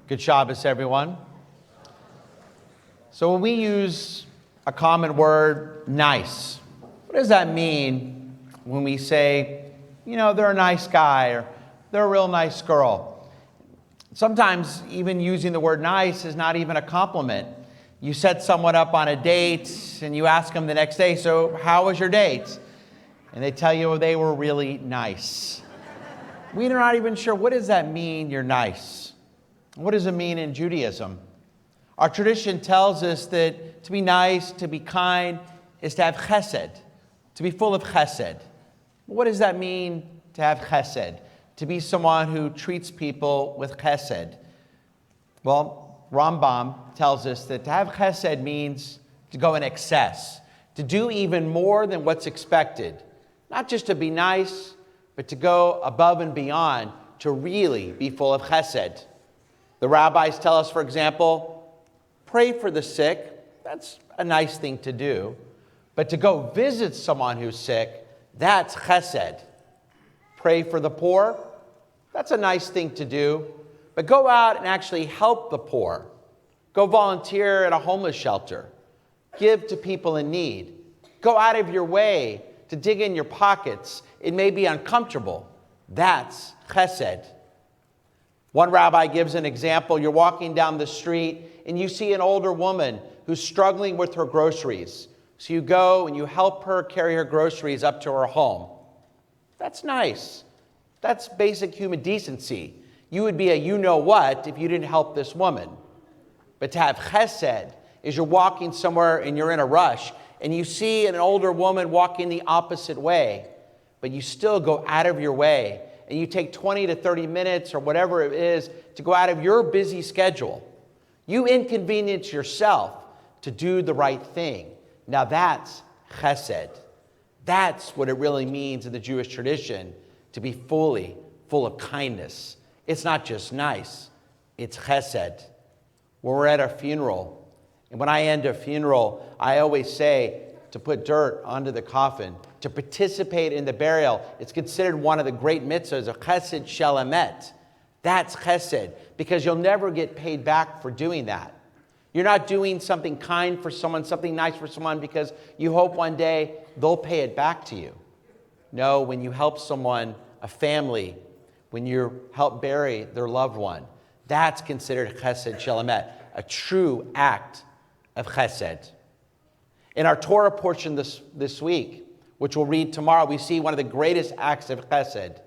Good Shabbos, everyone. So when we use a common word, nice, what does that mean when we say, they're a nice guy or they're a real nice girl? Sometimes even using the word nice is not even a compliment. You set someone up on a date and you ask them the next day, so how was your date? And they tell you they were really nice. We're not even sure, what does that mean, you're nice? What does it mean in Judaism? Our tradition tells us that to be nice, to be kind, is to have chesed, to be full of chesed. What does that mean to have chesed? To be someone who treats people with chesed. Well, Rambam tells us that to have chesed means to go in excess, to do even more than what's expected. Not just to be nice, but to go above and beyond, to really be full of chesed. The rabbis tell us, for example, pray for the sick. That's a nice thing to do. But to go visit someone who's sick, that's chesed. Pray for the poor. That's a nice thing to do. But go out and actually help the poor. Go volunteer at a homeless shelter. Give to people in need. Go out of your way to dig in your pockets. It may be uncomfortable. That's chesed. One rabbi gives an example. You're walking down the street and you see an older woman who's struggling with her groceries. So you go and you help her carry her groceries up to her home. That's nice. That's basic human decency. You would be a you-know-what if you didn't help this woman. But to have chesed is you're walking somewhere and you're in a rush and you see an older woman walking the opposite way, but you still go out of your way and you take 20 to 30 minutes or whatever it is to go out of your busy schedule. You inconvenience yourself to do the right thing. Now that's chesed. That's what it really means in the Jewish tradition, to be full of kindness. It's not just nice, it's chesed. When we're at a funeral, and when I end a funeral, I always say to put dirt onto the coffin, to participate in the burial. It's considered one of the great mitzvahs, a chesed shel emet. That's chesed, because you'll never get paid back for doing that. You're not doing something kind for someone, something nice for someone, because you hope one day they'll pay it back to you. No, when you help someone, a family, when you help bury their loved one, that's considered chesed shel emet, a true act of chesed. In our Torah portion this week, which we'll read tomorrow, we see one of the greatest acts of chesed.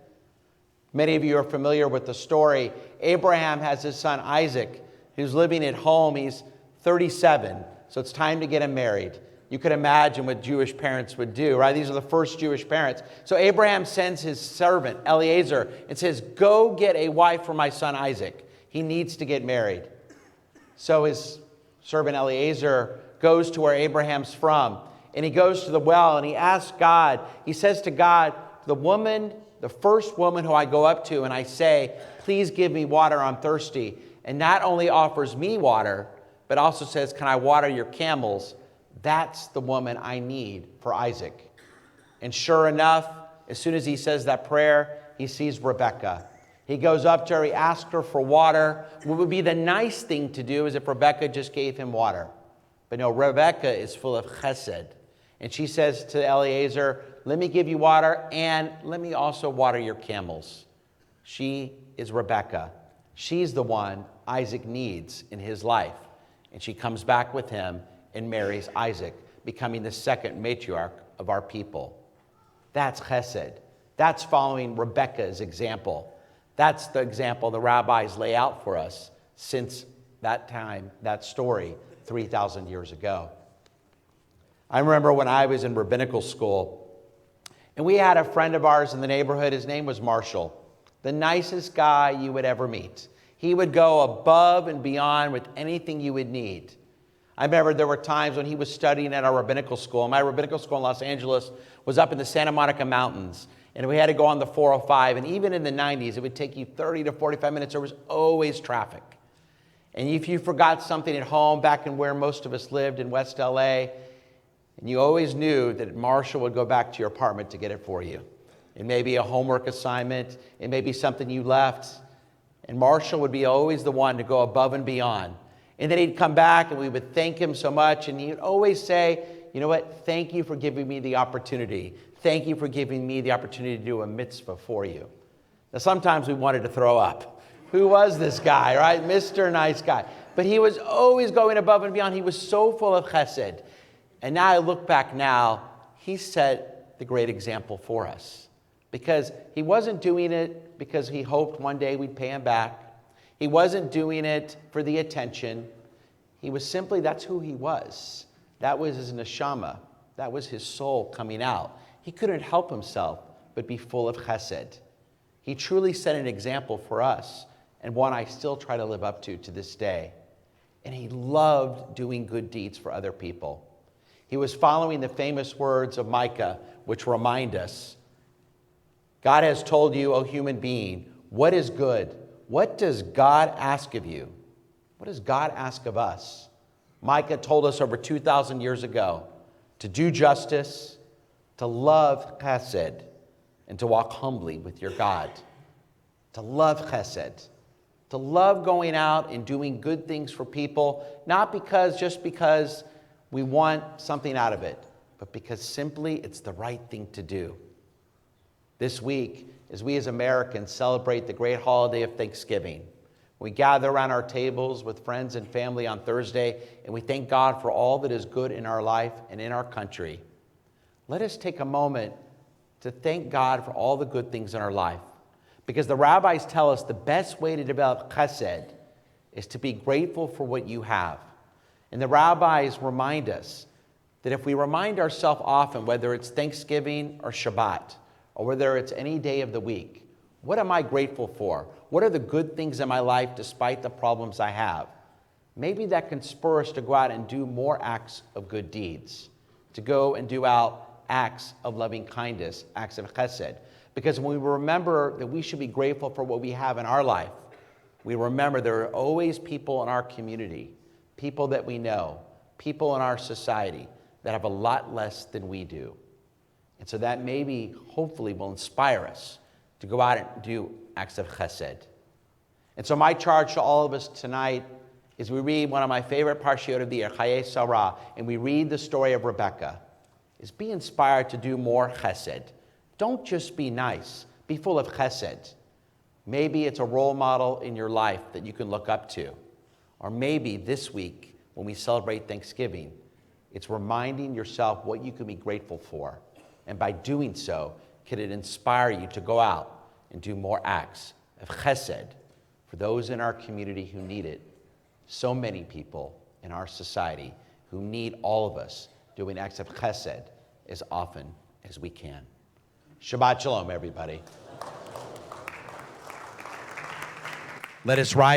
Many of you are familiar with the story. Abraham has his son Isaac, who's living at home. He's 37, so it's time to get him married. You could imagine what Jewish parents would do, right? These are the first Jewish parents. So Abraham sends his servant, Eliezer, and says, go get a wife for my son Isaac. He needs to get married. So his servant Eliezer goes to where Abraham's from, and he goes to the well, and he asks God, he says to God, the first woman who I go up to, and I say, please give me water, I'm thirsty, and not only offers me water, but also says, can I water your camels? That's the woman I need for Isaac. And sure enough, as soon as he says that prayer, he sees Rebekah. He goes up to her, he asks her for water. What would be the nice thing to do is if Rebekah just gave him water. But no, Rebekah is full of chesed. And she says to Eliezer, let me give you water and let me also water your camels. She is Rebekah. She's the one Isaac needs in his life. And she comes back with him and marries Isaac, becoming the second matriarch of our people. That's chesed. That's following Rebekah's example. That's the example the rabbis lay out for us since that time, that story, 3,000 years ago. I remember when I was in rabbinical school, and we had a friend of ours in the neighborhood. His name was Marshall, the nicest guy you would ever meet. He would go above and beyond with anything you would need. I remember there were times when he was studying at our rabbinical school. My rabbinical school in Los Angeles was up in the Santa Monica Mountains, and we had to go on the 405. And even in the 90s, it would take you 30 to 45 minutes. There was always traffic. And if you forgot something at home back in where most of us lived in West LA, and you always knew that Marshall would go back to your apartment to get it for you. It may be a homework assignment. It may be something you left. And Marshall would be always the one to go above and beyond. And then he'd come back and we would thank him so much. And he would always say, you know what? Thank you for giving me the opportunity. Thank you for giving me the opportunity to do a mitzvah for you. Now, sometimes we wanted to throw up. Who was this guy, right? Mr. Nice Guy. But he was always going above and beyond. He was so full of chesed. And now I look back now, he set the great example for us. Because he wasn't doing it because he hoped one day we'd pay him back. He wasn't doing it for the attention. He was simply, that's who he was. That was his neshama. That was his soul coming out. He couldn't help himself but be full of chesed. He truly set an example for us, and one I still try to live up to this day. And he loved doing good deeds for other people. He was following the famous words of Micah, which remind us, God has told you, O human being, what is good? What does God ask of you? What does God ask of us? Micah told us over 2,000 years ago to do justice, to love chesed, and to walk humbly with your God. To love chesed. To love going out and doing good things for people, not just because we want something out of it, but because simply it's the right thing to do. This week, as we as Americans celebrate the great holiday of Thanksgiving, we gather around our tables with friends and family on Thursday, and we thank God for all that is good in our life and in our country. Let us take a moment to thank God for all the good things in our life. Because the rabbis tell us the best way to develop chesed is to be grateful for what you have. And the rabbis remind us that if we remind ourselves often, whether it's Thanksgiving or Shabbat, or whether it's any day of the week, what am I grateful for? What are the good things in my life despite the problems I have? Maybe that can spur us to go out and do more acts of good deeds, to go and do out acts of loving kindness, acts of chesed. Because when we remember that we should be grateful for what we have in our life, we remember there are always people in our community, people that we know, people in our society that have a lot less than we do. And so that maybe, hopefully, will inspire us to go out and do acts of chesed. And so my charge to all of us tonight is we read one of my favorite parshiot of the year, Chayei Sarah, and we read the story of Rebecca, is be inspired to do more chesed. Don't just be nice. Be full of chesed. Maybe it's a role model in your life that you can look up to. Or maybe this week, when we celebrate Thanksgiving, it's reminding yourself what you can be grateful for. And by doing so, can it inspire you to go out and do more acts of chesed for those in our community who need it. So many people in our society who need all of us doing acts of chesed as often as we can. Shabbat Shalom, everybody. Let us rise.